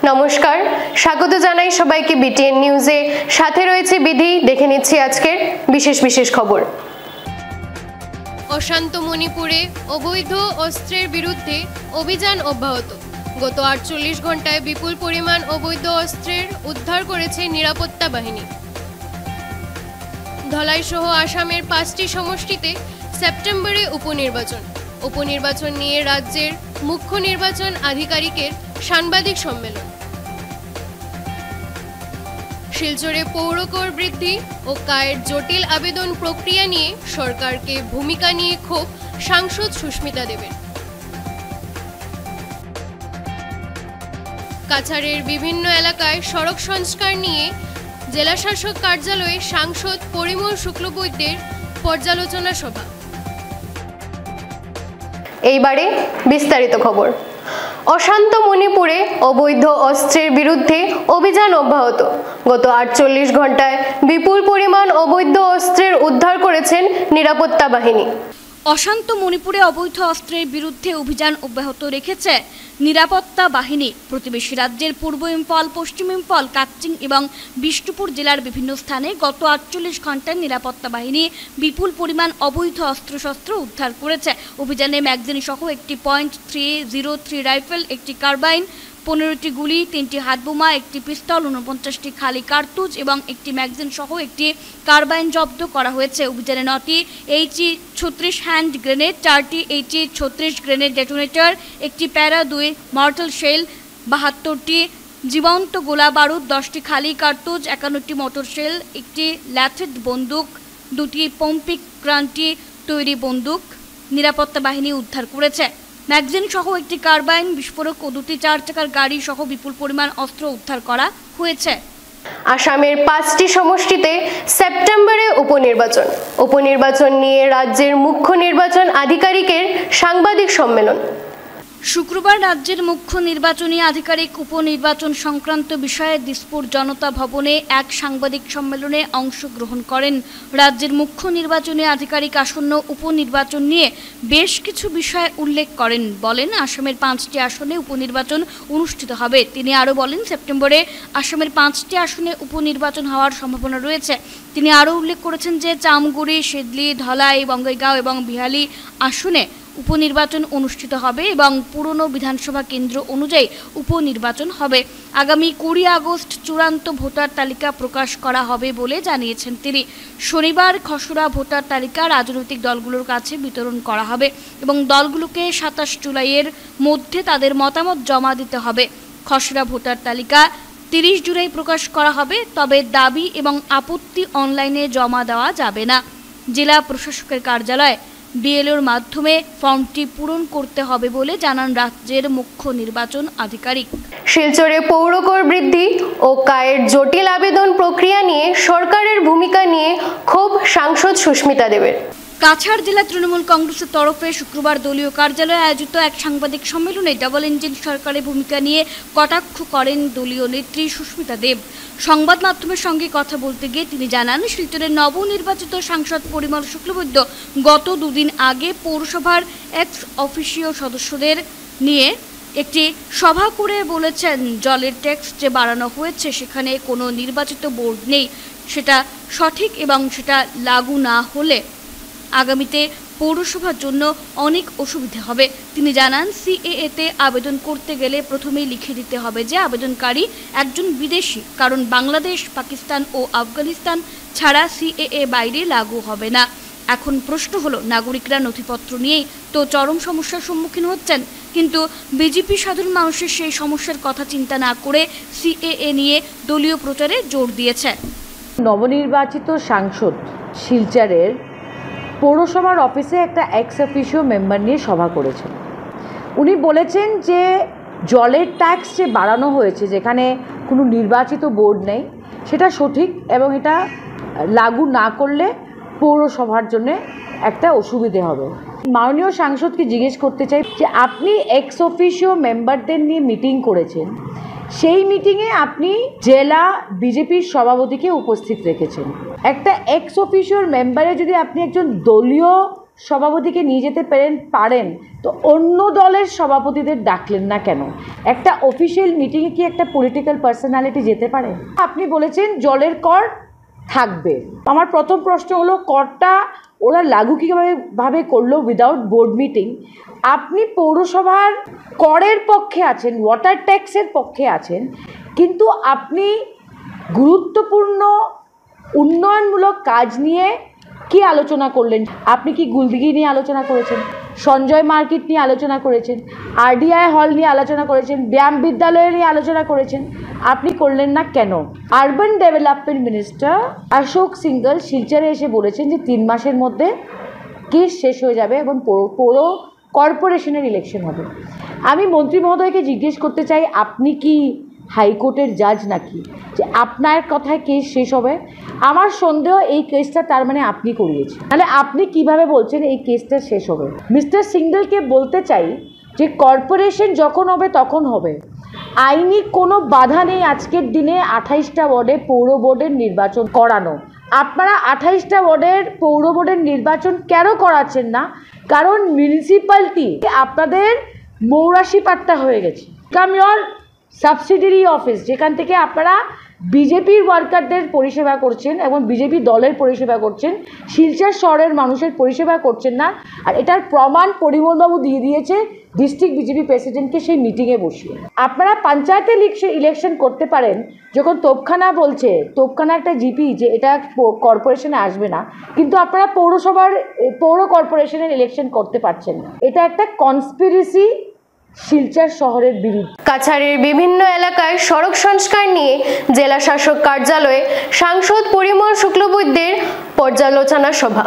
নমস্কার, স্বাগত জানাই সবাইকে বিটিএন নিউজে। সাথে রয়েছে বিধি। দেখে নিচ্ছি আজকের বিশেষ খবর। অশান্ত মণিপুরে অবৈধ অস্ত্রের বিরুদ্ধে অভিযান অব্যাহত। গত 48 ঘন্টায় বিপুল পরিমাণ অবৈধ অস্ত্রের উদ্ধার করেছে নিরাপত্তা বাহিনী। ধলাই সহ আসামের 5টি সমষ্টিতে সেপ্টেম্বরে উপনির্বাচন নিয়ে রাজ্যের মুখ্য নির্বাচন আধিকারিকের সাংবাদিক সম্মেলন। শিলচরে পৌর কর বৃদ্ধি ও কায়ের জটিল আবেদন প্রক্রিয়া নিয়ে সরকারকে ভূমিকা নিয়ে ক্ষোভ সাংসদ সুস্মিতা দেবের। কাছাড়ের বিভিন্ন এলাকায় সড়ক সংস্কার নিয়ে জেলাশাসক কার্যালয়ে সাংসদ পরিমল শুক্লবৈদ্যের পর্যালোচনা সভা। এইবারে বিস্তারিত খবর। অশান্ত মণিপুরে অবৈধ অস্ত্রের বিরুদ্ধে অভিযান অব্যাহত। গত 48 ঘন্টায় বিপুল পরিমাণ অবৈধ অস্ত্রের উদ্ধার করেছেন নিরাপত্তা বাহিনী। অশান্ত মণিপুরে অবৈধ অস্ত্রের বিরুদ্ধে অভিযান অব্যাহত রেখেছে নিরাপত্তা বাহিনী। প্রতিবেশী রাজ্যের পূর্ব ইম্ফল, পশ্চিম ইম্ফল, কাকচিং এবং বিষ্ণুপুর জেলার বিভিন্ন স্থানে গত 48 ঘন্টায় নিরাপত্তা বাহিনী বিপুল পরিমাণ অবৈধ অস্ত্রশস্ত্র উদ্ধার করেছে। অভিযানে ম্যাগজিন সহ একটি .303 রাইফেল, একটি কার্বাইন, 15টি গুলি, 3টি হাতবোমা, একটি পিস্তল, 49টি খালি কার্তুজ এবং একটি ম্যাগজিন সহ একটি কার্বাইন জব্দ করা হয়েছে। অভিযানে 9টি HE-36 হ্যান্ড গ্রেনেড, 4টি HE-36 গ্রেনেড ডেটোনেটর, একটি প্যারা 2 মর্টাল শেল, 72টি জীবন্ত গোলা বারুদ, 10টি খালি কার্তুজ, 51টি মোটর শেল, একটি ল্যাথেড বন্দুক, 2টি পম্পিক ক্রান্তি তৈরি বন্দুক নিরাপত্তা বাহিনী উদ্ধার করেছে। ম্যাগজিন সহ একটি কার্বাইন, বিস্ফোরক ও 2টি 4 চাকার গাড়ি সহ বিপুল পরিমাণ অস্ত্র উদ্ধার করা হয়েছে। আসামের 5টি সমষ্টিতে সেপ্টেম্বরে উপনির্বাচন নিয়ে রাজ্যের মুখ্য নির্বাচন আধিকারিকের সাংবাদিক সম্মেলন। শুক্রবার রাজ্যের মুখ্য নির্বাচনী আধিকারিক উপনির্বাচন সংক্রান্ত বিষয়ে দিসপুর জনতা ভবনে এক সাংবাদিক সম্মেলনে অংশগ্রহণ করেন। রাজ্যের মুখ্য নির্বাচনী আধিকারিক আসন্ন উপনির্বাচন নিয়ে বেশ কিছু বিষয় উল্লেখ করেন। বলেন, আসামের 5টি আসনে উপনির্বাচন অনুষ্ঠিত হবে। তিনি আরও বলেন, সেপ্টেম্বরে আসামের 5টি আসনে উপনির্বাচন হওয়ার সম্ভাবনা রয়েছে। তিনি আরও উল্লেখ করেছেন যে চামগুড়ি, সিদলি, ধলাই, বঙ্গাইগাঁও এবং বিহালি আসনে উপনির্বাচন অনুষ্ঠিত হবে এবং পুরনো বিধানসভা কেন্দ্র অনুযায়ী উপনির্বাচন হবে। আগামী 20 আগস্ট চূড়ান্ত ভোটার তালিকা প্রকাশ করা হবে বলে জানিয়েছেন তিনি। শনিবার খসড়া ভোটার তালিকা রাজনৈতিক দলগুলোর কাছে বিতরণ করা হবে এবং দলগুলোকে 27 জুলাইয়ের মধ্যে তাদের মতামত জমা দিতে হবে। খসড়া ভোটার তালিকা 30 জুলাই প্রকাশ করা হবে, তবে দাবি এবং আপত্তি অনলাইনে জমা দেওয়া যাবে না। জেলা প্রশাসকের কার্যালয়ে বিএলওর মাধ্যমে ফর্মটি পূরণ করতে হবে বলে জানান রাজ্যের মুখ্য নির্বাচন আধিকারিক। শিলচরে পৌর কর বৃদ্ধি ও কায়ের জটিল আবেদন প্রক্রিয়া নিয়ে সরকারের ভূমিকা নিয়ে ক্ষোভ সাংসদ সুস্মিতা দেবের। কাছাড় জেলা তৃণমূল কংগ্রেসের তরফে শুক্রবার দলীয় কার্যালয়ে আয়োজিত এক সাংবাদিক সম্মেলনে ডাবল ইঞ্জিন সরকারের ভূমিকা নিয়ে কটাক্ষ করেন দলীয় নেত্রী সুস্মিতা দেব। সংবাদ মাধ্যমের সঙ্গে কথা বলতে গিয়ে তিনি জানান, শিলচরের নবনির্বাচিত সাংসদ পরিমল শুক্লবৈদ্য গত 2 দিন আগে পৌরসভার এক্স অফিসিও সদস্যদের নিয়ে একটি সভা করে বলেছেন, জলের ট্যাক্স যে বাড়ানো হয়েছে সেখানে কোনো নির্বাচিত বোর্ড নেই, সেটা সঠিক এবং সেটা লাগু না হলে আগামীতে পৌরসভার জন্য অনেক অসুবিধা হবে। তিনি জানান, সিএএতে আবেদন করতে গেলে প্রথমেই লিখে দিতে হবে যে আবেদনকারী একজন বিদেশি, কারণ বাংলাদেশ, পাকিস্তান ও আফগানিস্তান ছাড়া সিএএ বাইরে লাগু হবে না। এখন প্রশ্ন হলো, নাগরিকরা নথিপত্র নিয়েই তো চরম সমস্যার সম্মুখীন হচ্ছেন, কিন্তু বিজেপি সাধারণ মানুষের সেই সমস্যার কথা চিন্তা না করে সিএএ নিয়ে দলীয় প্রচারে জোর দিয়েছে। নবনির্বাচিত সাংসদ শিলচরের পৌরসভার অফিসে একটা এক্স অফিসিও মেম্বার নিয়ে সভা করেছেন। উনি বলেছেন যে জলের ট্যাক্স যে বাড়ানো হয়েছে, যেখানে কোনো নির্বাচিত বোর্ড নেই, সেটা সঠিক এবং এটা লাগু না করলে পৌরসভার জন্য একটা অসুবিধে হবে। মাননীয় সাংসদকে জিজ্ঞেস করতে চাই যে আপনি এক্স অফিসিও মেম্বারদের নিয়ে মিটিং করেছেন, সেই মিটিংয়ে আপনি জেলা বিজেপির সভাপতিকে উপস্থিত রেখেছেন। একটা এক্স অফিসিওর মেম্বারে যদি আপনি একজন দলীয় সভাপতিকে নিয়ে যেতে পারেন তো অন্য দলের সভাপতিদের ডাকলেন না কেন? একটা অফিসিয়াল মিটিংয়ে কি একটা পলিটিক্যাল পার্সোনালিটি যেতে পারে? আপনি বলেছেন জলের কর থাকবে। আমার প্রথম প্রশ্ন হলো, করটা ওরা লাগু কীভাবে করলো উইদাউট বোর্ড মিটিং? আপনি পৌরসভার করের পক্ষে আছেন, ওয়াটার ট্যাক্সের পক্ষে আছেন, কিন্তু আপনি গুরুত্বপূর্ণ উন্নয়নমূলক কাজ নিয়ে কি আলোচনা করলেন? আপনি কি গুলদিঘি নিয়ে আলোচনা করেছেন, সঞ্জয় মার্কেট নিয়ে আলোচনা করেছেন, RDI হল নিয়ে আলোচনা করেছেন, ব্যায়াম বিদ্যালয় নিয়ে আলোচনা করেছেন? আপনি করলেন না কেন? Urban development minister Ashok Singhal শিলচরে এসে বলেছেন যে 3 মাসের মধ্যে কেস শেষ হয়ে যাবে এবং পৌর কর্পোরেশনের ইলেকশন হবে। আমি মন্ত্রী মহোদয়কে জিজ্ঞেস করতে চাই, আপনি কি হাইকোর্টের জাজ নাকি যে আপনার কথায় কেস শেষ হবে? আমার সন্দেহ এই কেসটা তার মানে আপনি করিয়েছেন, তাহলে আপনি কিভাবে বলছেন এই কেসটা শেষ হবে? মিস্টার সিংঘলকে বলতে চাই যে কর্পোরেশন যখন হবে তখন হবে, আইনি কোনো বাধা নেই আজকের দিনে 28টা ওয়ার্ডে পৌর বোর্ডের নির্বাচন করানো। আপনারা 28টা ওয়ার্ডের পৌর বোর্ডের নির্বাচন কেন করাচ্ছেন না? কারণ মিউনিসিপ্যালিটি আপনাদের মৌরাশি পাট্টা হয়ে গেছে, কাম ইয়োর সাবসিডিয়ারি অফিস, যেখান থেকে আপনারা বিজেপির ওয়ার্কারদের পরিষেবা করছেন এবং বিজেপি দলের পরিষেবা করছেন, শিলচর শহরের মানুষের পরিষেবা করছেন না। আর এটার প্রমাণ পরিমলবাবু দিয়ে দিয়েছে ডিস্ট্রিক্ট বিজেপি প্রেসিডেন্টকে সেই মিটিংয়ে বসিয়ে। আপনারা পঞ্চায়েতের ইলেকশন করতে পারেন যখন তোপখানা বলছে, তোপখানা একটা জিপি, যে এটা কর্পোরেশনে আসবে না, কিন্তু আপনারা পৌর কর্পোরেশনের ইলেকশন করতে পারছেন না। এটা একটা কনস্পিরেসি শিলচর শহরের বিরুদ্ধে। কাছাড়ের বিভিন্ন এলাকায় সড়ক সংস্কার নিয়ে জেলা শাসক কার্যালয়ে সাংসদ পরিমল শুক্লবৈদ্যের পর্যালোচনা সভা।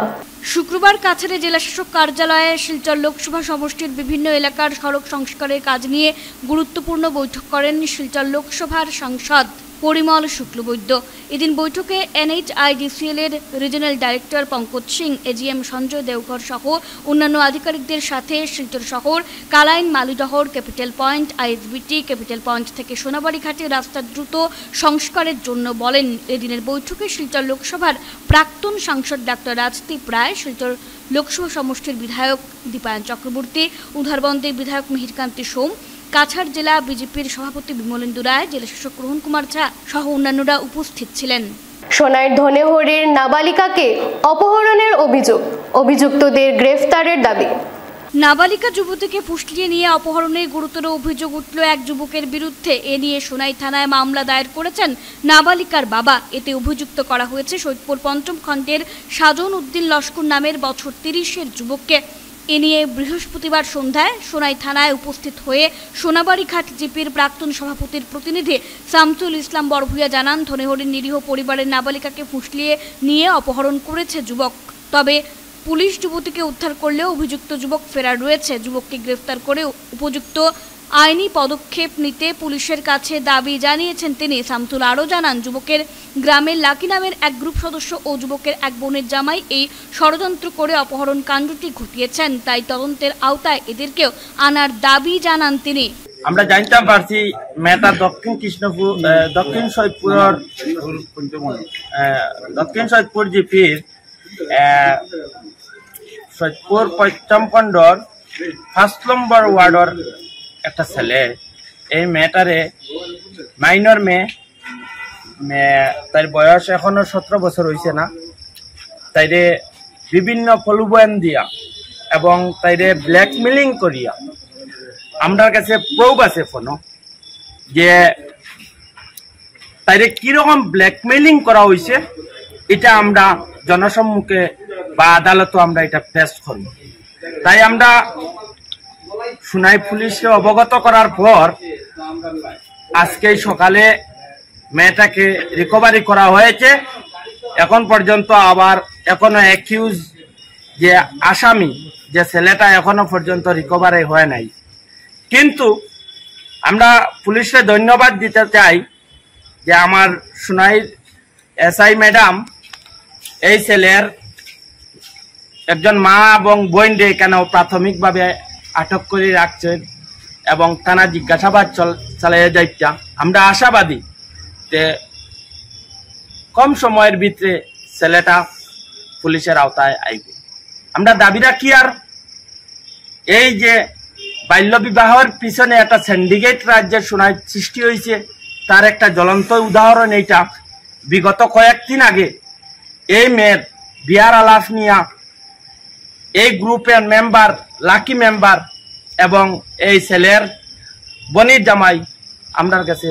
শুক্রবার কাছাড়ে জেলাশাসক কার্যালয়ে শিলচর লোকসভা সমষ্টির বিভিন্ন এলাকার সড়ক সংস্কারের কাজ নিয়ে গুরুত্বপূর্ণ বৈঠক করেন শিলচর লোকসভার সাংসদ পরিমল শুক্লবৈদ্য। এদিন বৈঠকে NHIDCL এর regional director Pankaj Singh, AGM Sanjay Deoghar সহ অন্যান্য আধিকারিকদের সাথে শিলচর শহর, Kalain, Malidhar, capital point, ISBT, capital point থেকে সোনাবাড়ি ঘাটে রাস্তা দ্রুত সংস্কারের জন্য বলেন। এদিনের বৈঠকে শিলচর লোকসভার প্রাক্তন সাংসদ ডাক্তার রাজদীপ রায়, শিলচর লোকসভা সমষ্টির বিধায়ক দীপায়ন চক্রবর্তী, উধারবন্দের বিধায়ক মিহিরকান্তি সোম, কাছাড় জেলা বিজেপির সভাপতি বিমলেন্দু রায়, জেলাশাসক রোহন কুমার ঝা সহ অন্যান্যরা উপস্থিত ছিলেন। সোনাইর ধনেহরের নাবালিকাকে অপহরণের অভিযুক্তদের গ্রেফতারের দাবি। নাবালিকা যুবতীকে ফুসলিয়ে নিয়ে অপহরণের গুরুতর অভিযোগ উঠল এক যুবকের বিরুদ্ধে। এ নিয়ে সোনাই থানায় মামলা দায়ের করেছেন নাবালিকার বাবা। এতে অভিযুক্ত করা হয়েছে সৈয়দপুর পঞ্চম খণ্ডের সাজন উদ্দিন লস্কর নামের বছর 30-এর যুবককে। এ নিয়ে বৃহস্পতিবার সন্ধ্যায় সোনাই থানায় উপস্থিত হয়ে সোনাবাড়িঘাট জিপির প্রাক্তন সভাপতির প্রতিনিধি শামসুল ইসলাম বরভূয়া জানান, ধনেহরের নিরীহ পরিবারের নাবালিকাকে ফুসলিয়ে নিয়ে অপহরণ করেছে যুবক। তবে পুলিশ যুবতীকে উদ্ধার করলেও অভিযুক্ত যুবক ফেরার রয়েছে। যুবককে গ্রেফতার করে উপযুক্ত আইনি পদক্ষেপ নিতে পুলিশের কাছে দাবি জানিয়েছেন তিনি। শামসুল আরও জানান, যুবকের গ্রামের লাকি নামের এক গ্রুপ সদস্য ও যুবকের এক বোনের জামাই এই ষড়যন্ত্র করে অপহরণ কাণ্ডটি ঘটিয়েছেন, তাই তদন্তের আওতায় এদেরকেও আনার দাবি জানান তিনি। আমরা জানতে পারছি মেয়েটা দক্ষিণ সৈয়দপুর জিপির সৈয়দপুর পশ্চিম খণ্ডর 1 নম্বর ওয়ার্ডর একটা ছেলে। এই মেয়েটারে মাইনর মেয়ে, তার বয়স এখনো 17 বছর হয়েছে না, তাইরে বিভিন্ন প্রলোভন দিয়া এবং তাইরে ব্ল্যাকমেলিং করিয়া আমার কাছে প্রুফ আছে ফোনো যে তাইরে কিরকম ব্ল্যাকমেলিং করা হয়েছে, এটা আমরা জনসম্মুখে বা আদালতে আমরা এটা পেশ করব। তাই আমরা সোনাই পুলিশকে অবগত করার পর আজকে সকালে মেয়েটাকে রিকভারি করা হয়েছে। এখন পর্যন্ত আবার এখনো অ্যাকিউজ যে আসামি যে ছেলেটা এখনো পর্যন্ত রিকভারি হয় নাই। কিন্তু আমরা পুলিশকে ধন্যবাদ দিতে চাই যে আমার সোনাইর SI ম্যাডাম এই ছেলের একজন মা এবং বোনকে কেন প্রাথমিকভাবে আটক করে রাখছেন এবং থানা জিজ্ঞাসাবাদ চালিয়ে যাইতা। আমরা আশাবাদী যে কম সময়ের ভিতরে ছেলেটা পুলিশের আওতায় আইবে। আমরা দাবি রাখি আর এই যে বাল্য বিবাহের পিছনে একটা সিন্ডিকেট রাজ্যের সুনাই সৃষ্টি হয়েছে তার একটা জ্বলন্ত উদাহরণ এইটা। বিগত কয়েকদিন আগে এই মেয়ের বিয়ার আলাপ নিয়া এই গ্রুপের মেম্বার লাকি মেম্বার এবং এই ছেলের বনির জামাই আমার কাছে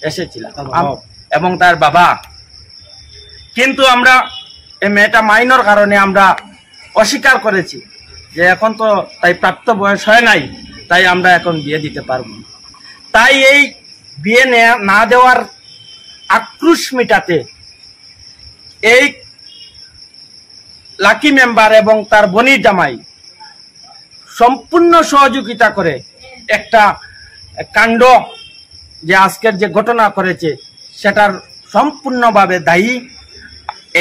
এসেছিল এবং তার বাবা, কিন্তু আমরা এই মেয়েটা মাইনর কারণে আমরা অস্বীকার করেছি যে এখন তো তাই প্রাপ্ত বয়স হয় নাই, তাই আমরা এখন বিয়ে দিতে পারবো। তাই এই বিয়ে না দেওয়ার আক্রোশ মেটাতে এই লাকি মেম্বার এবং তার বনির জামাই সম্পূর্ণ সহযোগিতা করে একটা কাণ্ড যে আজকের যে ঘটনা করেছে সেটার সম্পূর্ণভাবে দায়ী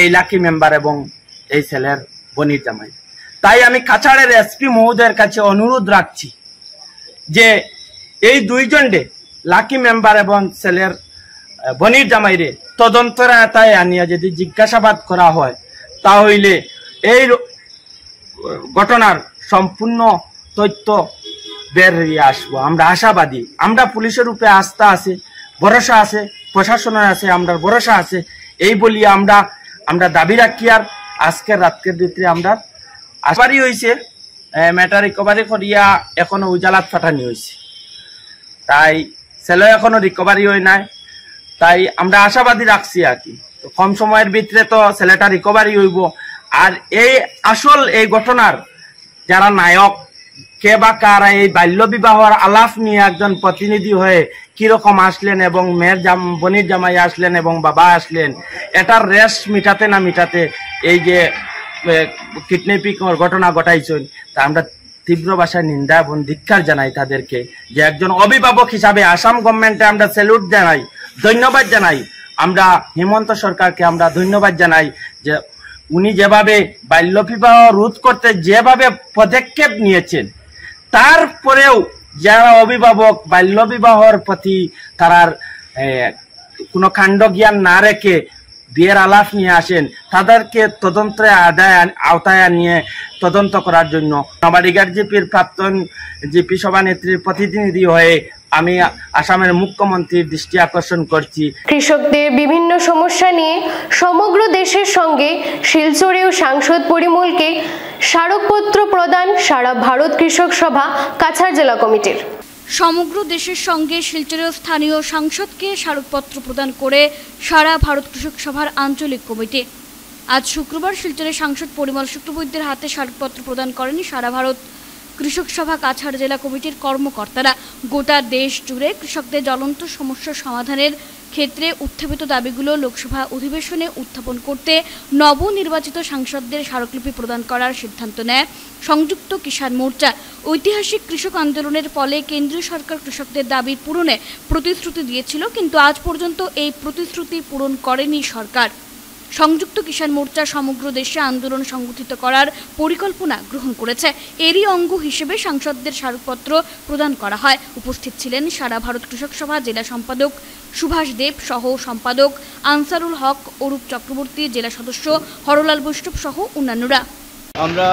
এই লাকি মেম্বার এবং এই ছেলের বনির জামাই। তাই আমি কাছাড়ের এসপি মহোদয়ের কাছে অনুরোধ রাখছি যে এই দুইজনকে লাকি মেম্বার এবং ছেলের বনির জামাইরে তদন্তের আওতায় আনিয়া যদি জিজ্ঞাসাবাদ করা হয় তাহলে এই ঘটনার সম্পূর্ণ তথ্য বেরিয়ে আসবো। আমরা আশাবাদী, আমরা পুলিশের উপরে আস্থা আছে, ভরসা আছে, প্রশাসনের আছে, আমরা ভরসা আছে। এই বলি আমরা দাবি রাখি আর আজকের রাতের ভিতরে আমরা আশাবাদী হয়েছে মেয়েটা রিকভারি করিয়া এখনো উজালাত ফাটানি হয়েছে, তাই ছেলে এখনো রিকভারি হয় নাই। তাই আমরা আশাবাদী রাখছি আর কি কম সময়ের ভিতরে তো ছেলেটা রিকভারি হইব। আর এই আসল এই ঘটনার যারা নায়ক কে বা কারা এই বাল্য বিবাহর আলাপ নিয়ে একজন প্রতিনিধি হয়ে কিরকম আসলেন এবং মেয়ের বনির জামাই আসলেন এবং বাবা আসলেন, এটার রেশ মিটাতে না মিটাতে এই যে কিডন্যাপিং ঘটনা ঘটাইছেন তা আমরা তীব্র ভাষায় নিন্দা এবং ধিক্কার জানাই তাদেরকে। যে একজন অভিভাবক হিসাবে আসাম গভর্নমেন্টে আমরা স্যালুট জানাই, ধন্যবাদ জানাই। আমরা হেমন্ত সরকারকে আমরা ধন্যবাদ জানাই যে উনি যেভাবে বাল্য বিবাহ রোধ করতে যেভাবে পদক্ষেপ নিয়েছেন, তারপরেও যারা অভিভাবক বাল্য বিবাহর প্রতি তারার কোনো কাণ্ড জ্ঞান না রেখে বিয়ের আলাপ নিয়ে আসেন, তাদেরকে তদন্তের আওতায় নিয়ে তদন্ত করার জন্য নবাডিগার জিপির প্রাক্তন জিপি সভানেত্রীর প্রতিনিধি হয়ে আমি আসামের মুখ্যমন্ত্রীর দৃষ্টি আকর্ষণ করছি। কৃষকদের বিভিন্ন সমস্যা নিয়ে সমগ্র দেশের সঙ্গে শিলচরেও সাংসদ পরিমলকে স্মারকপত্র প্রদান সারা ভারত কৃষক সভা কাছাড় জেলা কমিটির। সমগ্র দেশের সঙ্গে শিলচরেও স্থানীয় সাংসদকে স্মারকপত্র প্রদান করে সারা ভারত কৃষক সভার আঞ্চলিক কমিটি। আজ শুক্রবার শিলচরে সাংসদ পরিমল শুক্লবৈদ্যের হাতে স্মারকপত্র প্রদান করেন সারা ভারত কৃষক সভা কাছাড় জেলা কমিটির কর্মকর্তারা। গোটা দেশ জুড়ে কৃষকদের জ্বলন্ত সমস্যা সমাধানের ক্ষেত্রে উত্থাপিত দাবিগুলো লোকসভা অধিবেশনে উত্থাপন করতে নবনির্বাচিত সাংসদদের স্মারকলিপি প্রদান করার সিদ্ধান্ত নেয় সংযুক্ত কিষাণ মোর্চা। ঐতিহাসিক কৃষক আন্দোলনের ফলে কেন্দ্রীয় সরকার কৃষকদের দাবি পূরণে প্রতিশ্রুতি দিয়েছিল, কিন্তু আজ পর্যন্ত এই প্রতিশ্রুতি পূরণ করেনি সরকার। সংযুক্ত কিষাণ মোর্চা সমগ্র দেশে আন্দোলন সংগঠিত করার পরিকল্পনা গ্রহণ করেছে। এরই অঙ্গ হিসেবে সাংসদদের স্মারকপত্র প্রদান করা হয়। উপস্থিত ছিলেন সারা ভারত কৃষক সভা জেলা সম্পাদক সুভাষ দেব সহ সম্পাদক আনসারুল হক, অরূপ চক্রবর্তী, জেলা সদস্য হরলাল বৈষ্ণব সহ অন্যান্যরা। আমরা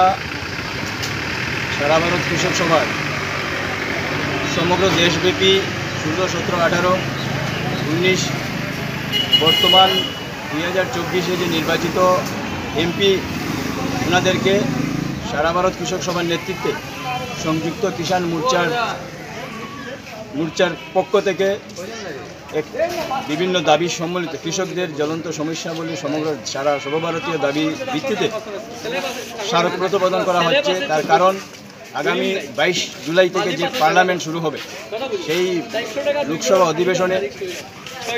সারা ভারত কৃষক সভার সমগ্র দেশব্যাপী 16, 17, 18, 19 বর্তমান 2024-এ যে নির্বাচিত এমপি ওনাদেরকে সারা ভারত কৃষক সভার নেতৃত্বে সংযুক্ত কিষাণ মোর্চার পক্ষ থেকে বিভিন্ন দাবি সম্বলিত কৃষকদের জ্বলন্ত সমস্যাবলী সমগ্র সারা সর্বভারতীয় দাবি ভিত্তিতে স্মারকপত্র প্রদান করা হচ্ছে। তার কারণ আগামী 22 জুলাই থেকে যে পার্লামেন্ট শুরু হবে সেই লোকসভা অধিবেশনে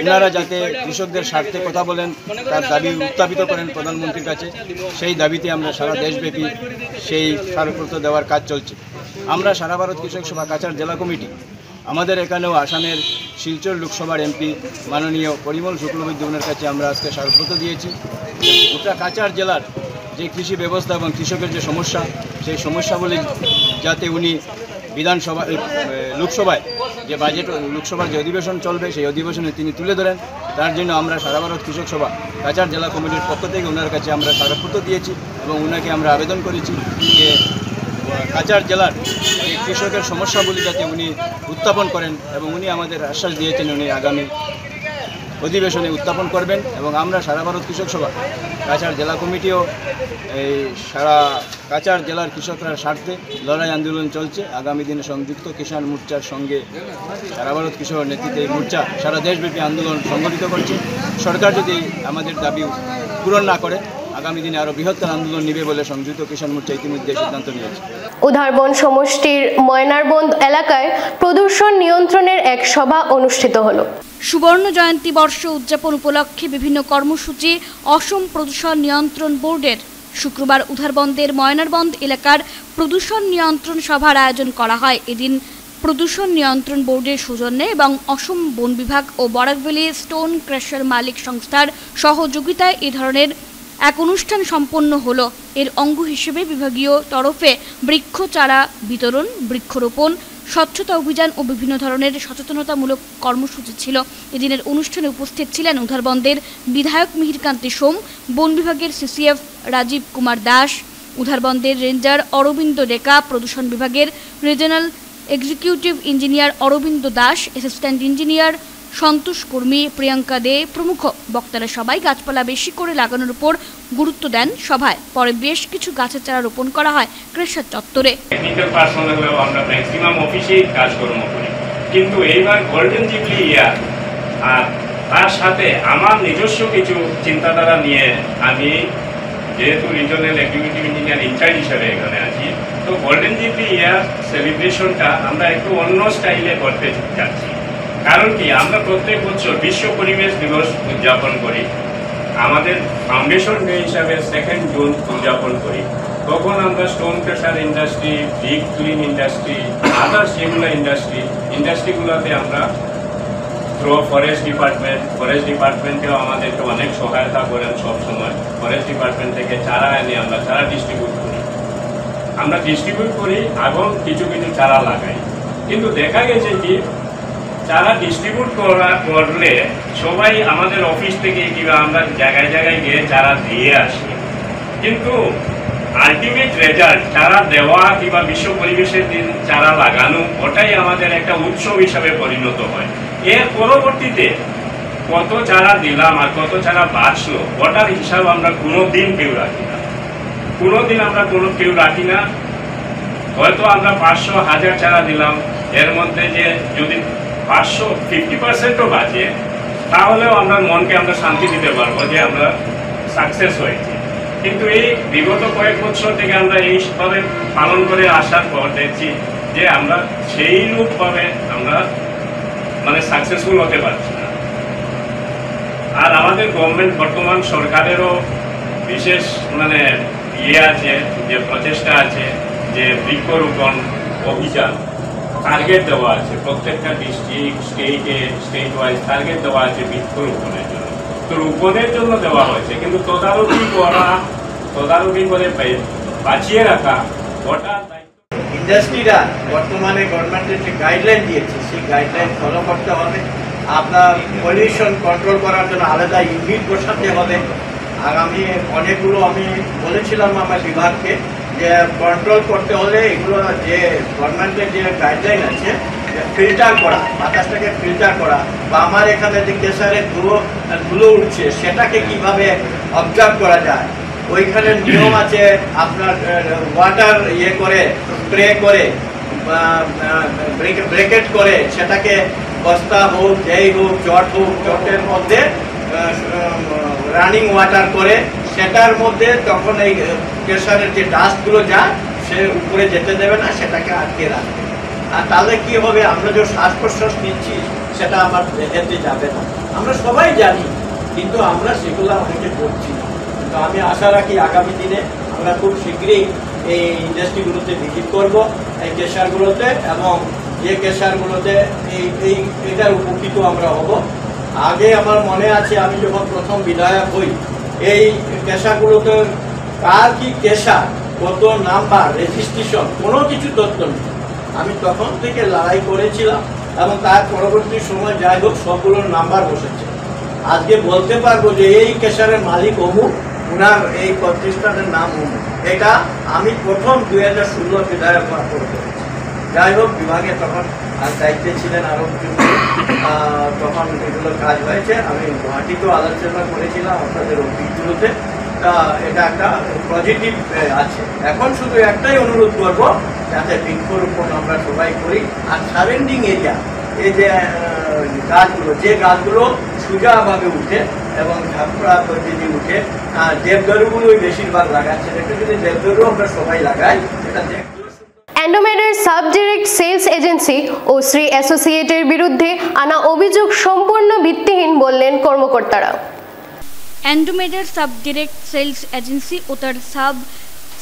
ওনারা যাতে কৃষকদের স্বার্থে কথা বলেন, তার দাবি উত্থাপিত করেন প্রধানমন্ত্রীর কাছে, সেই দাবিতে আমরা সারা দেশব্যাপী সেই স্মারকপত্র দেওয়ার কাজ চলছে। আমরা সারা ভারত কৃষক সভা কাছাড় জেলা কমিটি আমাদের এখানেও আসামের শিলচর লোকসভার এমপি মাননীয় পরিমল শুক্লবৈদ্যের কাছে আমরা আজকে স্মারকপত্র দিয়েছি। গোটা কাছাড় জেলার যে কৃষি ব্যবস্থা এবং কৃষকের যে সমস্যা, সেই সমস্যাগুলি যাতে উনি বিধানসভা লোকসভায় যে বাজেট লোকসভার যে অধিবেশন চলবে সেই অধিবেশনে তিনি তুলে ধরেন। তার জন্য আমরা সারা ভারত কৃষক সভা কাছাড় জেলা কমিটির পক্ষ থেকে ওনার কাছে আমরা স্মারকপত্র দিয়েছি এবং ওনাকে আমরা আবেদন করেছি যে কাছাড় জেলার এই কৃষকের সমস্যাগুলি যাতে উনি উত্থাপন করেন এবং উনি আমাদের আশ্বাস দিয়েছেন উনি আগামী অধিবেশনে উত্থাপন করবেন। এবং আমরা সারা ভারত কৃষক সভা কাছাড় জেলা কমিটিও এই সারা কাছাড় জেলার কৃষকরা স্বার্থে লড়াই আন্দোলন চলছে। আগামী দিনে সংযুক্ত কিষাণ মোর্চার সঙ্গে সারা ভারত কৃষক নেতৃত্বে এই মোর্চা সারা দেশব্যাপী আন্দোলন সংগঠিত করছে। সরকার যদি আমাদের দাবি পূরণ না করে আগামী দিনে আরও বৃহত্তর আন্দোলন নেবে বলে সংযুক্ত কিষাণ মোর্চা ইতিমধ্যে সিদ্ধান্ত নিয়েছে। উধারবন সমষ্টির ময়নারবন্দ এলাকায় প্রদূষণ নিয়ন্ত্রণের এক সভা অনুষ্ঠিত হলো। সুবর্ণ জয়ন্তী বর্ষ উদযাপন উপলক্ষে বিভিন্ন কর্মসূচি অসম প্রদূষণ নিয়ন্ত্রণ বোর্ডের শুক্রবার উধারবন্দের ময়নারবন্দ এলাকার প্রদূষণ নিয়ন্ত্রণ সভার আয়োজন করা হয়। এদিন প্রদূষণ নিয়ন্ত্রণ বোর্ডের সৌজন্যে এবং অসম বন বিভাগ ও বরাকভ্যালি স্টোন ক্রাশার মালিক সংস্থার সহযোগিতায় এ ধরনের এক অনুষ্ঠান সম্পন্ন হলো। এর অঙ্গ হিসেবে বিভাগীয় তরফে বৃক্ষ চারা বিতরণ, বৃক্ষরোপণ, স্বচ্ছতা অভিযান ও বিভিন্ন ধরনের সচেতনতামূলক কর্মসূচি ছিল। এদিনের অনুষ্ঠানে উপস্থিত ছিলেন উধারবন্দের বিধায়ক মিহিরকান্তি সোম, বন বিভাগের সিসিএফ রাজীব কুমার দাস, উধারবন্দের রেঞ্জার অরবিন্দ ডেকা, প্রদূষণ বিভাগের regional executive engineer Arabinda Das, assistant engineer Santosh Karmi, Priyanka দে প্রমুখ। বক্তারা সবাই গাছপালা বেশি করে লাগানোর উপর গুরুত্ব দেন সভায়। পরে বেশ কিছু গাছের চারা রোপণ করা হয় ক্রেশার চত্বরে। টেকনিক্যাল পার্সোনালও আমরা ম্যাক্সিমাম অফিসেই কাজকর্ম করি, কিন্তু এইবার গোল্ডেন জুবলি ইয়ার আর তার সাথে আমার নিজস্ব কিছু চিন্তাধারা নিয়ে আমি যেহেতু রিজনাল এক্সিকিউটিভ ইঞ্জিনিয়ার ইনচার্জ হিসেবে এখানে আছি, তো গোল্ডেন জুবলি ইয়ার সেলিব্রেশনটা আমরা একটু অন্য স্টাইলে করতে যাচ্ছি। কারণ কি, আমরা প্রত্যেক বছর বিশ্ব পরিবেশ দিবস উদযাপন করি, আমাদের ফাউন্ডেশন ডে হিসাবে 2 জুন উদযাপন করি। তখন আমরা stone crusher industry, big clean industry, others যেগুলো ইন্ডাস্ট্রিগুলোতে আমরা থ্রু ফরেস্ট ডিপার্টমেন্টেও আমাদেরকে অনেক সহায়তা করেন সবসময়। ফরেস্ট ডিপার্টমেন্ট থেকে চারা এনে আমরা চারা ডিস্ট্রিবিউট করি, এবং কিছু চারা লাগাই। কিন্তু দেখা গেছে কি, চারা ডিস্ট্রিবিউট করলে সবাই আমাদের অফিস থেকে কিংবা আমরা জায়গায় জায়গায় গিয়ে চারা দিয়ে আসি, কিন্তু আলটিমেট রেজাল্ট চারা দেওয়া কিংবা বিশ্ব পরিবেশের দিন চারা লাগানো, ওটাই আমাদের একটা উৎসব হিসাবে পরিণত হয়। এর পরবর্তীতে কত চারা দিলাম আর কত চারা বাঁচলো, ওটার হিসাব আমরা কোনোদিন কেউ রাখি না। হয়তো আমরা 500,000 চারা দিলাম, এর মধ্যে যে যদি 50% বাঁচে, তাহলেও আমরা মনকে শান্তি দিতে পারবো যে আমরা সাকসেস হয়েছি। কিন্তু এই বিগত কয়েক বছর থেকে আমরা এইভাবে পালন করে আসার পর দেখছি যে আমরা সেই রূপভাবে আমরা সাকসেসফুল হতে পারছি না। আর আমাদের গভর্নমেন্ট, বর্তমান সরকারেরও বিশেষ আছে, যে প্রচেষ্টা আছে, যে বৃক্ষরোপণ অভিযান টার্গেট দেওয়া আছে, প্রত্যেকটা ডিস্ট্রিক্ট স্টেট ওয়াইজ টার্গেট দেওয়া আছে বৃক্ষরোপণের জন্য। তো রোপণের জন্য দেওয়া হয়েছে, কিন্তু তদারকি করে বাঁচিয়ে রাখা ওটা ইন্ডাস্ট্রিরা বর্তমানে গভর্নমেন্টের যে গাইডলাইন দিয়েছে সেই গাইডলাইন ফলো করতে হবে। আপনার পলিউশন কন্ট্রোল করার জন্য আলাদা ইউনিট বসাতে হবে। আগামী অনেকগুলো আমি বলেছিলাম আমার বিভাগকে যে কন্ট্রোল করতে হলে এগুলো যে গভর্নমেন্টের যে গাইডলাইন আছে, ফিল্টার করা, বাতাসটাকে ফিল্টার করা, বা আমার এখানে যে কেশারের ধুলো উঠছে সেটাকে কিভাবে অবজার্ভ করা যায়, ওইখানে নিয়ম আছে। আপনার ওয়াটার করে স্প্রে করে ব্রেকেট করে সেটাকে বস্তা হোক, যেই হোক, চটের মধ্যে রানিং ওয়াটার করে সেটার মধ্যে তখন এই কেশারের যে ডাস্টগুলো যায় সে উপরে যেতে দেবে না, সেটাকে আটকে রাখবে। আর তাহলে কি হবে, আমরা যে শ্বাস প্রশ্বাস নিচ্ছি সেটা আমার যেতে যাবে না। আমরা সবাই জানি, কিন্তু আমরা সেগুলো অনেকে করছি না। তো আমি আশা রাখি আগামী দিনে আমরা খুব শীঘ্রই এই ইন্ডাস্ট্রিগুলোতে ভিজিট করব, এই কেশারগুলোতে, এবং যে কেশারগুলোতে এটার উপকৃত আমরা হব। আগে আমার মনে আছে আমি যখন প্রথম বিধায়ক হই, এই কেশারগুলোতে কার কি কেশার, কত নাম্বার, রেজিস্ট্রেশন, কোনো কিছু তথ্য নেই। আমি তখন থেকে লড়াই করেছিলাম, এবং তার পরবর্তী সময় যাই হোক সবগুলোর নাম্বার বসেছে। আজকে বলতে পারবো যে এই কেশারের মালিক অমুক, ওনার এই প্রতিষ্ঠানের নাম অমুক। এটা আমি প্রথম 2016 বিধায়ক হওয়ার পর করেছি। যাই হোক, বিভাগে তখন দায়িত্বে ছিলেন আরো তখন এগুলো কাজ হয়েছে। আমি গুয়াহাটিতেও আলোচনা করেছিলাম আপনাদের অফিসগুলোতে। এটা একটা পজিটিভ আছে। এখন শুধু একটাই অনুরোধ করবো, যাতে বৃক্ষরোপণ আমরা সবাই করি। আর সারেন্ডিং এরিয়া, এই যে গাছগুলো, যে গাছগুলো সোজাভাবে উঠে এবং ঝাপড়া যদি উঠে, দেবদারুগুলোই বেশিরভাগ লাগাচ্ছে। একটু যদি দেবদারু আমরা সবাই লাগাই, এটা দেখতে। অ্যান্ডোমেডের সাব ডিরেক্ট সেলস এজেন্সি ও শ্রী অ্যাসোসিয়েটের বিরুদ্ধে আনা অভিযোগ সম্পূর্ণ ভিত্তিহীন বললেন কর্মকর্তারা। অ্যান্ডোমেডের সাব ডিরেক্ট সেলস এজেন্সি ও তার সাব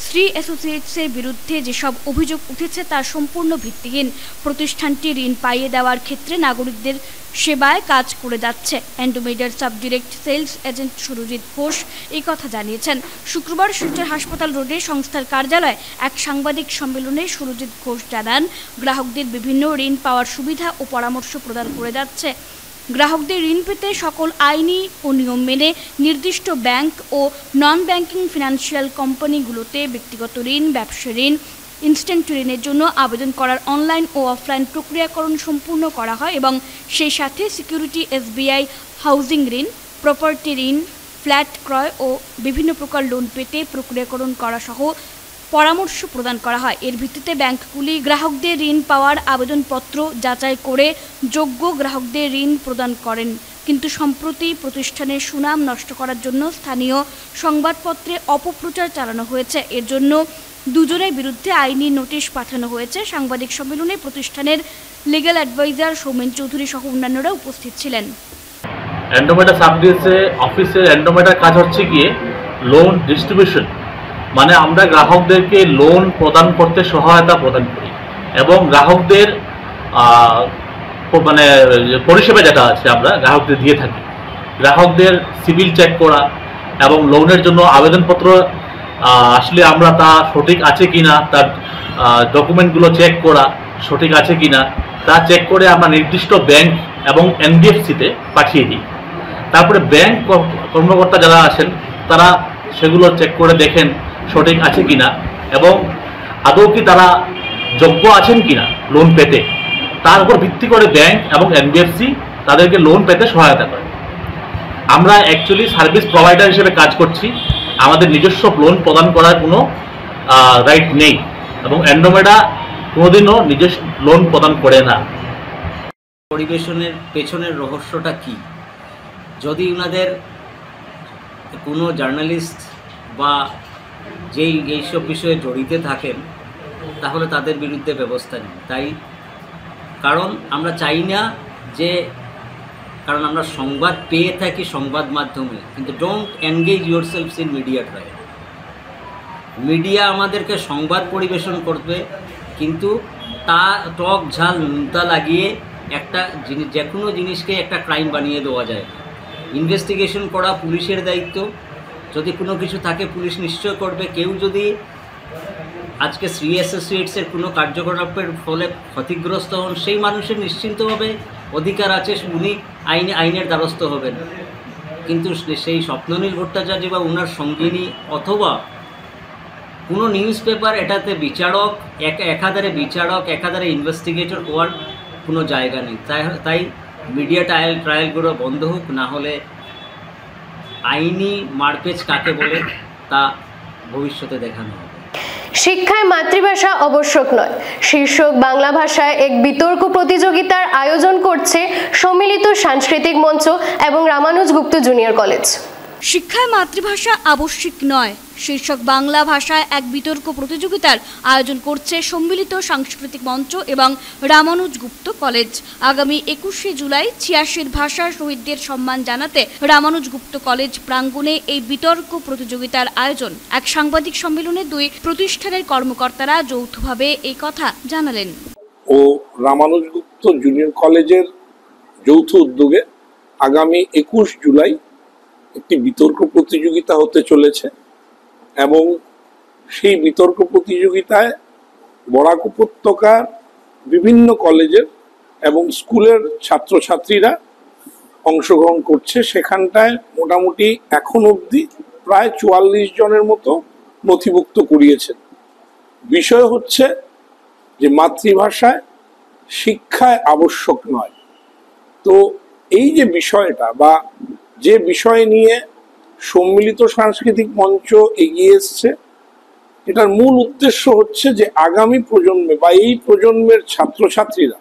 শ্রী অ্যাসোসিয়েটসের বিরুদ্ধে যেসব অভিযোগ উঠেছে তা সম্পূর্ণ ভিত্তিহীন। প্রতিষ্ঠানটি ঋণ পাইয়ে দেওয়ার ক্ষেত্রে নাগরিকদের সেবায় কাজ করে যাচ্ছে। অ্যান্ডোমেডের sub direct sales agent Surajit Ghosh এই কথা জানিয়েছেন। শুক্রবার শিলচর হাসপাতাল রোডে সংস্থার কার্যালয়ে এক সাংবাদিক সম্মেলনে সুরজিৎ ঘোষ জানান, গ্রাহকদের বিভিন্ন ঋণ পাওয়ার সুবিধা ও পরামর্শ প্রদান করে যাচ্ছে। গ্রাহকদের ঋণ পেতে সকল আইনি ও নিয়ম মেনে নির্দিষ্ট ব্যাংক ও নন ব্যাংকিং ফিনান্সিয়াল কোম্পানিগুলোতে ব্যক্তিগত ঋণ, ব্যবসা ঋণ, ইনস্ট্যান্ট ঋণের জন্য আবেদন করার অনলাইন ও অফলাইন প্রক্রিয়াকরণ সম্পূর্ণ করা হয় এবং সেই সাথে সিকিউরিটি, এসবিআই হাউজিং ঋণ, প্রপার্টি ঋণ, ফ্ল্যাট ক্রয় ও বিভিন্ন প্রকার লোন পেতে প্রক্রিয়াকরণ করা সহ পরামর্শ প্রদান করা হয়। এর ভিত্তিতে ব্যাংকগুলি গ্রাহকদের ঋণ পাওয়ার আবেদনপত্র যাচাই করে যোগ্য গ্রাহকদের ঋণ প্রদান করেন। কিন্তু সম্প্রতি প্রতিষ্ঠানের সুনাম নষ্ট করার জন্য স্থানীয় সংবাদপত্রে অপপ্রচার চালানো হয়েছে। এর জন্য দুজনের বিরুদ্ধে আইনি নোটিশ পাঠানো হয়েছে। সাংবাদিক সম্মেলনে প্রতিষ্ঠানের লিগ্যাল অ্যাডভাইজার সৌমেন চৌধুরী সহ অন্যান্যরা উপস্থিত ছিলেন। অ্যান্ডোমেডা সাব ডিরেক্টর অফিসের অ্যান্ডোমেডার কাজ হচ্ছে গিয়ে লোন ডিস্ট্রিবিউশন, মানে আমরা গ্রাহকদেরকে লোন প্রদান করতে সহায়তা প্রদান করি এবং গ্রাহকদের মানে পরিষেবা যেটা আছে আমরা গ্রাহকদের দিয়ে থাকি। গ্রাহকদের সিভিল চেক করা এবং লোনের জন্য আবেদনপত্র আসলে আমরা তা সঠিক আছে কিনা, তার ডকুমেন্টগুলো চেক করা সঠিক আছে কিনা তা চেক করে আমরা নির্দিষ্ট ব্যাংক এবং এনবিএফসিতে পাঠিয়ে দিই। তারপরে ব্যাংক কর্মকর্তা যারা আছেন তারা সেগুলো চেক করে দেখেন সঠিক আছে কিনা এবং আদৌ কি তারা যোগ্য আছেন কিনা লোন পেতে। তার উপর ভিত্তি করে ব্যাংক এবং এনবিএফসি তাদেরকে লোন পেতে সহায়তা করে। আমরা অ্যাকচুয়ালি সার্ভিস প্রোভাইডার হিসেবে কাজ করছি, আমাদের নিজস্ব লোন প্রদান করার কোনো রাইট নেই এবং অ্যান্ডোমেডা কোনোদিনও নিজস্ব লোন প্রদান করে না। পরিবেশনের পেছনের রহস্যটা কি? যদি ওনাদের কোনো জার্নালিস্ট বা যেই এইসব বিষয়ে জড়িত থাকেন তাহলে তাদের বিরুদ্ধে ব্যবস্থা নিন। তাই কারণ আমরা চাই না যে, কারণ আমরা সংবাদ পেয়ে থাকি সংবাদ মাধ্যমে, কিন্তু don't engage your selves in media trial. Media আমাদেরকে সংবাদ পরিবেশন করবে, কিন্তু তা টক ঝাল নুনতা লাগিয়ে একটা জিনিস, যে কোনো জিনিসকে একটা ক্রাইম বানিয়ে দেওয়া যায় না। ইনভেস্টিগেশন করা পুলিশের দায়িত্ব। যদি কোনো কিছু থাকে পুলিশ নিশ্চয় করবে। কেউ যদি আজকে শ্রী অ্যাসোসিয়েটসের কোনো কার্যকলাপের ফলে ক্ষতিগ্রস্ত হন, সেই মানুষের নিশ্চিন্তভাবে অধিকার আছে, উনি আইনের দ্বারস্থ হবেন। কিন্তু সেই স্বপ্ননীল ভট্টাচার্য বা ওনার সঙ্গিনী অথবা কোনো নিউজ পেপার এটাতে বিচারক, একাধারে বিচারক, একাধারে ইনভেস্টিগেটর হওয়ার কোনো জায়গা নেই। তাই মিডিয়া ট্রায়ালগুলো বন্ধ হোক, না হলে আইনি মারপেচ কাকে বলে তা ভবিষ্যতে দেখানো হবে। শিক্ষায় মাতৃভাষা আবশ্যক নয় শীর্ষক বাংলা ভাষায় এক বিতর্ক প্রতিযোগিতার আয়োজন করছে সম্মিলিত সাংস্কৃতিক মঞ্চ এবং রামানুজ গুপ্ত জুনিয়র কলেজ। শিক্ষায় মাতৃভাষা আবশ্যিক নয় শীর্ষক বাংলা ভাষায় এক বিতর্ক প্রতিযোগিতার আয়োজন করছে সম্মিলিত সাংস্কৃতিক মঞ্চ এবং রামানুজ গুপ্ত কলেজ। আগামী 21শে জুলাই 86 ভাষার শহীদদের সম্মান জানাতে রামানুজ গুপ্ত কলেজ প্রাঙ্গণে এই বিতর্ক প্রতিযোগিতার আয়োজন। এক সাংবাদিক সম্মেলনে দুই প্রতিষ্ঠানের কর্মকর্তারা যৌথভাবে এই কথা জানালেন। ও রামানুজ গুপ্ত জুনিয়র কলেজের যৌথ উদ্যোগে আগামী 21 জুলাই একটি বিতর্ক প্রতিযোগিতা হতে চলেছে এবং সেই বিতর্ক প্রতিযোগিতায় বরাক উপত্যকার বিভিন্ন কলেজের এবং স্কুলের ছাত্রছাত্রীরা অংশগ্রহণ করছে। সেখানটায় মোটামুটি এখন অবধি প্রায় 44 জনের মতো নথিভুক্ত করিয়েছেন। বিষয় হচ্ছে যে মাতৃভাষায় শিক্ষায় আবশ্যক নয়। তো এই যে বিষয়টা বা যে বিষয় নিয়ে সম্মিলিত সাংস্কৃতিক মঞ্চ এগিয়ে এসছে, এটার মূল উদ্দেশ্য হচ্ছে যে আগামী প্রজন্মে বা এই প্রজন্মের ছাত্রছাত্রীরা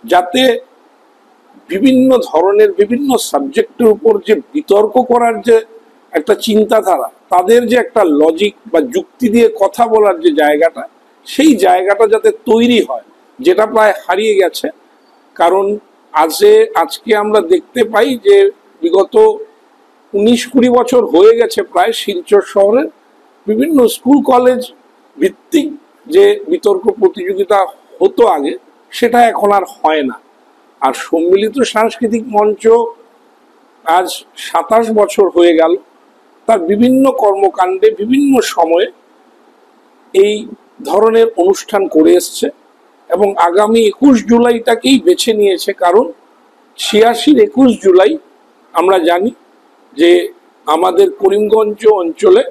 যাতে বিভিন্ন ধরনের বিভিন্ন সাবজেক্টের উপর যে বিতর্ক করার যে একটা চিন্তাধারা, তাদের যে একটা লজিক বা যুক্তি দিয়ে কথা বলার যে জায়গাটা, সেই জায়গাটা যাতে তৈরি হয়, যেটা প্রায় হারিয়ে গেছে। কারণ আজকে আমরা দেখতে পাই যে বিগত 19-20 বছর হয়ে গেছে প্রায় শিলচর শহরের বিভিন্ন স্কুল কলেজ ভিত্তিক যে বিতর্ক প্রতিযোগিতা হতো আগে, সেটা এখন আর হয় না। আর সম্মিলিত সাংস্কৃতিক মঞ্চ আজ 27 বছর হয়ে গেল, তার বিভিন্ন কর্মকাণ্ডে বিভিন্ন সময়ে এই ধরনের অনুষ্ঠান করে এসছে এবং আগামী 21 জুলাইটাকেই বেছে নিয়েছে। কারণ 86-র 21 জুলাই আমরা জানি যে আমাদের করিমগঞ্জ অঞ্চলে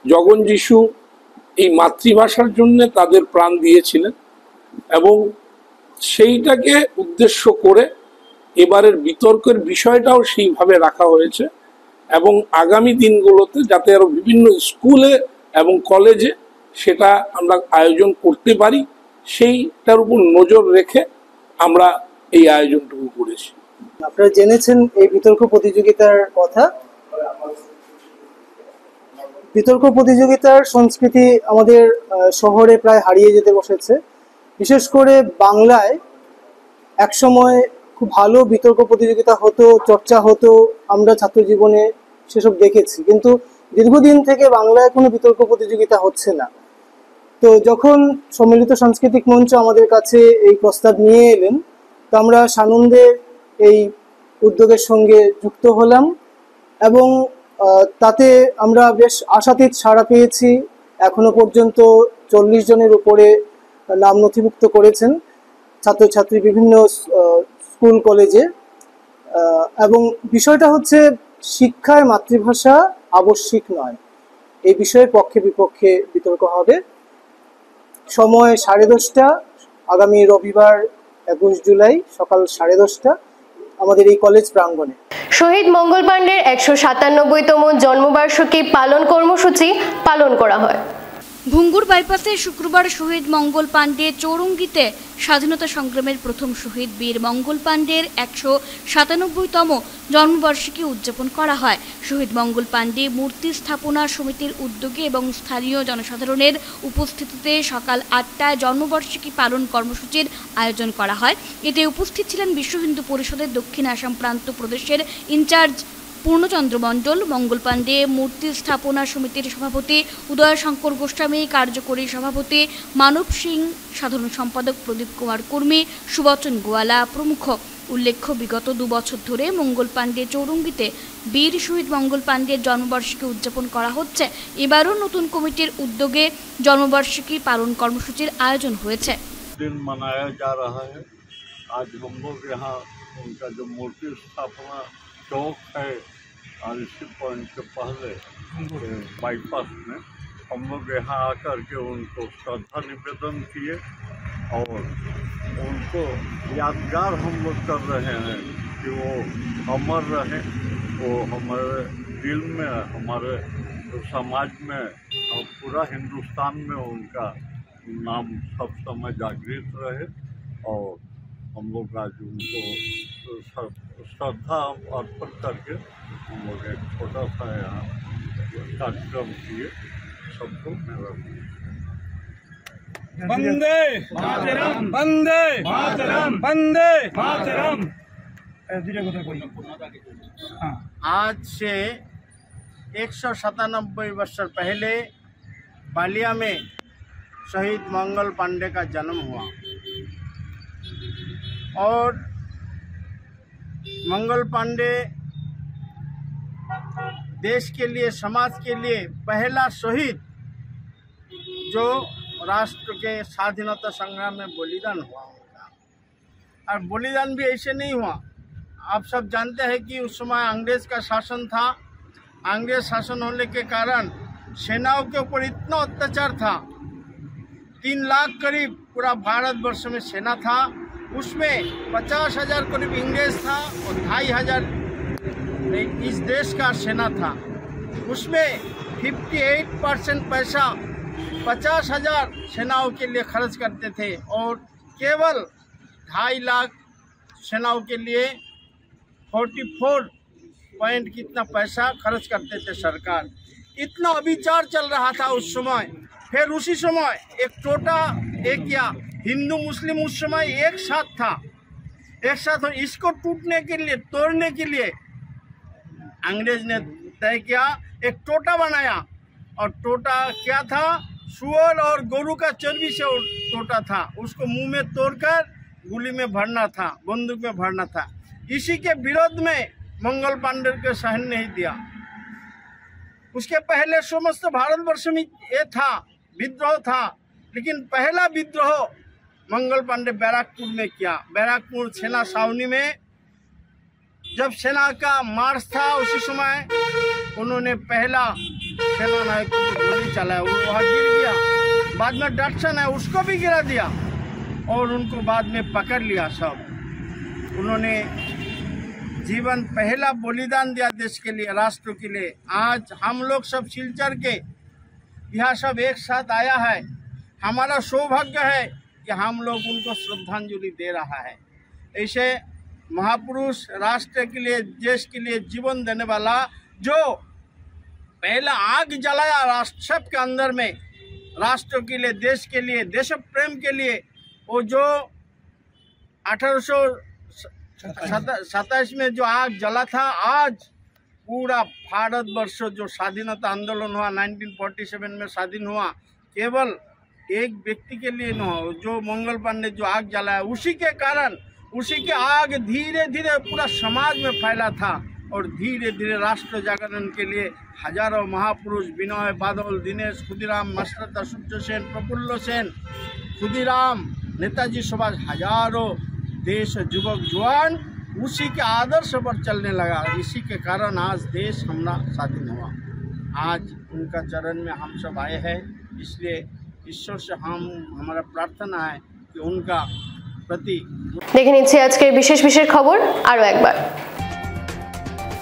জগন যিশু এই মাতৃভাষার জন্য তাদের প্রাণ দিয়েছিলেন এবং সেইটাকে উদ্দেশ্য করে এবারের বিতর্কের বিষয়টাও সেইভাবে রাখা হয়েছে এবং আগামী দিনগুলোতে যাতে আরো বিভিন্ন স্কুলে এবং কলেজে সেটা আমরা আয়োজন করতে পারি, সেইটার উপর নজর রেখে আমরা এই আয়োজনটুকু করেছি। আপনারা জেনেছেন এই বিতর্ক প্রতিযোগিতার কথা। বিতর্ক প্রতিযোগিতার সংস্কৃতি আমাদের শহরে প্রায় হারিয়ে যেতে বসেছে। বিশেষ করে বাংলায় একসময় খুব ভালো বিতর্ক প্রতিযোগিতা হতো, চর্চা হতো, আমরা ছাত্র জীবনে সেসব দেখেছি। কিন্তু দীর্ঘদিন থেকে বাংলায় কোনো বিতর্ক প্রতিযোগিতা হচ্ছে না। তো যখন সম্মিলিত সাংস্কৃতিক মঞ্চ আমাদের কাছে এই প্রস্তাব নিয়ে এলেন, তো আমরা সানন্দে এই উদ্যোগের সঙ্গে যুক্ত হলাম এবং তাতে আমরা বেশ আশাতীত সাড়া পেয়েছি। এখনো পর্যন্ত 40 জনের উপরে নাম নথিভুক্ত করেছেন ছাত্রছাত্রী বিভিন্ন স্কুল কলেজে। এবং বিষয়টা হচ্ছে শিক্ষায় মাতৃভাষা আবশ্যিক নয়, এই বিষয়ের পক্ষে বিপক্ষে বিতর্ক হবে। সময় 10:30, আগামী রবিবার 21 জুলাই সকাল 10:30 আমাদের এই কলেজ প্রাঙ্গণে। শহীদ মঙ্গল পাণ্ডের 197তম জন্মবার্ষিকী পালন কর্মসূচি পালন করা হয়। ভুঙ্গুর বাইপাসে শুক্রবার শহীদ মঙ্গল পাণ্ডে চৌরঙ্গিতে স্বাধীনতা সংগ্রামের প্রথম শহীদ বীর মঙ্গল পাণ্ডের 197তম জন্মবার্ষিকী উদযাপন করা হয়। শহীদ মঙ্গল পাণ্ডে মূর্তি স্থাপনা সমিতির উদ্যোগে এবং স্থানীয় জনসাধারণের উপস্থিতিতে সকাল 8টায় জন্মবার্ষিকী পালন কর্মসূচির আয়োজন করা হয়। এতে উপস্থিত ছিলেন বিশ্ব হিন্দু পরিষদের দক্ষিণ আসাম প্রান্ত প্রদেশের ইনচার্জ পূর্ণচন্দ্র মণ্ডল, মঙ্গল পাণ্ডে মূর্তি স্থাপনা সমিতির সভাপতি উদয় শঙ্কর গোস্বামী, কার্যকরী সভাপতি মানব সিং, সাধারণ সম্পাদক প্রদীপ কুমার কর্মী, সুবচন গোয়ালা প্রমুখ। উল্লেখ্য, বিগত 2 বছর ধরে মঙ্গল পাণ্ডে চৌরঙ্গিতে বীর শহীদ মঙ্গল পাণ্ডের জন্মবার্ষিকী উদযাপন করা হচ্ছে। এবারও নতুন কমিটির উদ্যোগে জন্মবার্ষিকী পালন কর্মসূচির আয়োজন হয়েছে। दिन मनाया जा रहा है। आज हम लोग यहाँ उनका जो मूर्ति स्थापना चौक है आरसी पॉइंट के पहले बाईपास में हम लोग यहाँ आकर के उनको श्रद्धा निवेदन किए और उनको यादगार हम लोग कर रहे हैं कि वो अमर रहे, वो हमारे दिल में, हमारे समाज में और पूरा हिंदुस्तान में उनका नाम सब समय जागृत रहे। और हम लोग आज उनको श्रद्धा अर्पण करके हम लोग एक छोटा सा यहाँ कार्यक्रम किए। सबको मेरा वंदे मातरम, वंदे मातरम, वंदे मातरम। आज से 197 वर्ष पहले बालिया में शहीद मंगल पांडे का जन्म हुआ और मंगल पांडे देश के लिए, समाज के लिए पहला शहीद जो राष्ट्र के स्वाधीनता संग्राम में बलिदान हुआ होगा। और बलिदान भी ऐसे नहीं हुआ। आप सब जानते हैं कि उस समय अंग्रेज का शासन था। अंग्रेज शासन होने के कारण सेनाओं के ऊपर इतना अत्याचार था। 3 लाख करीब पूरा भारतवर्ष में सेना था। उसमें 50,000 करीब इंग्रेज था और 2,500 इस देश का सेना था। उसमें 58% पैसा 50,000 सेनाओं के लिए खर्च करते थे और केवल 2.5 लाख सेनाओं के लिए 44 पॉइंट कितना पैसा खर्च करते थे सरकार। इतना अविचार चल रहा था उस समय। फिर उसी समय एक टोटा एक या हिंदू मुस्लिम उस समय एक साथ था, एक साथ। इसको टूटने के लिए, तोड़ने के लिए अंग्रेज ने तय किया, एक टोटा बनाया। और टोटा क्या था? सुअर और गोरू का चर्बी से टोटा था। उसको मुंह में तोड़कर गोली में भरना था, बंदूक में भरना था। इसी के विरोध में मंगल पांडे को सहन नहीं दिया। उसके पहले समस्त भारतवर्ष में ये था, विद्रोह था, लेकिन पहला विद्रोह मंगल पांडे बैराकपुर में किया। बैराकपुर सेना छावनी में जब सेना का मार्च था, उसी समय उन्होंने पहला सेना नायक को गोली चलाया, वो वहाँ गिर गया। बाद में डटसन है, उसको भी गिरा दिया और उनको बाद में पकड़ लिया सब। उन्होंने जीवन पहला बलिदान दिया देश के लिए, राष्ट्र के लिए। आज हम लोग सब सिलचर के यहाँ सब एक साथ आया है। हमारा सौभाग्य है कि हम लोग उनको श्रद्धांजलि दे रहा है। ऐसे महापुरुष, राष्ट्र के लिए, देश के लिए जीवन देने वाला, जो पहला आग जलाया राष्ट्र सबके अंदर में, राष्ट्र के लिए, देश के लिए, देश प्रेम के लिए। वो जो 1827 में जो आग जला था, आज पूरा भारतवर्ष जो स्वाधीनता आंदोलन हुआ 1947 में स्वाधीन हुआ, केवल एक व्यक्ति के लिए न हो, जो मंगल पांडे जो आग जलाया, उसी के कारण, उसी के आग धीरे धीरे पूरा समाज में फैला था। और धीरे धीरे राष्ट्र जागरण के लिए हजारों महापुरुष, विनय बादल, दिनेश, खुदीराम, मास्टर सूर्य सेन, प्रफुल्ल सेन, खुदीराम, नेताजी सुभाष, हजारों देश युवक जवान उसी के आदर्श पर चलने लगा। इसी के कारण आज देश हमारा स्वाधीन हुआ। आज उनका चरण में हम सब आए हैं, इसलिए ईश्वर से हमारा प्रार्थना है कि उनका प्रति। দেখে নিচ্ছি আজকের বিশেষ বিশেষ খবর আরও একবার।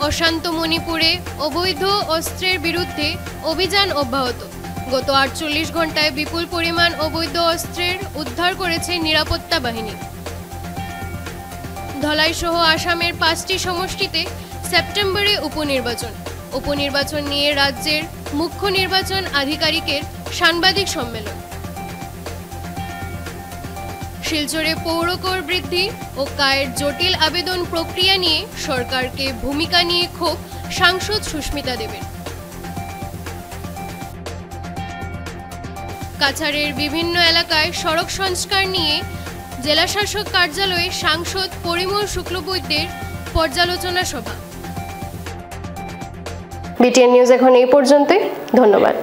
অশান্ত মণিপুরে অবৈধ অস্ত্রের বিরুদ্ধে অভিযান অব্যাহত। গত 48 ঘন্টায় বিপুল পরিমাণ অবৈধ অস্ত্রের উদ্ধার করেছে নিরাপত্তা বাহিনী। ধলাই সহ আসামের 5টি সমষ্টিতে সেপ্টেম্বরে উপনির্বাচন নিয়ে রাজ্যের মুখ্য নির্বাচন আধিকারিকের সাংবাদিক সম্মেলন। শিলচরে পৌরকর বৃদ্ধি ও কায়ের জটিল আবেদন প্রক্রিয়া নিয়ে সরকারকে ভূমিকা নিয়ে ক্ষোভ সাংসদ সুস্মিতা দেবের। কাছাড়ের বিভিন্ন এলাকায় সড়ক সংস্কার নিয়ে জেলাশাসক কার্যালয়ে সাংসদ পরিমল শুক্লবৈদ্যের পর্যালোচনা সভা। বিটিএন নিউজ এখন এই পর্যন্তই। ধন্যবাদ।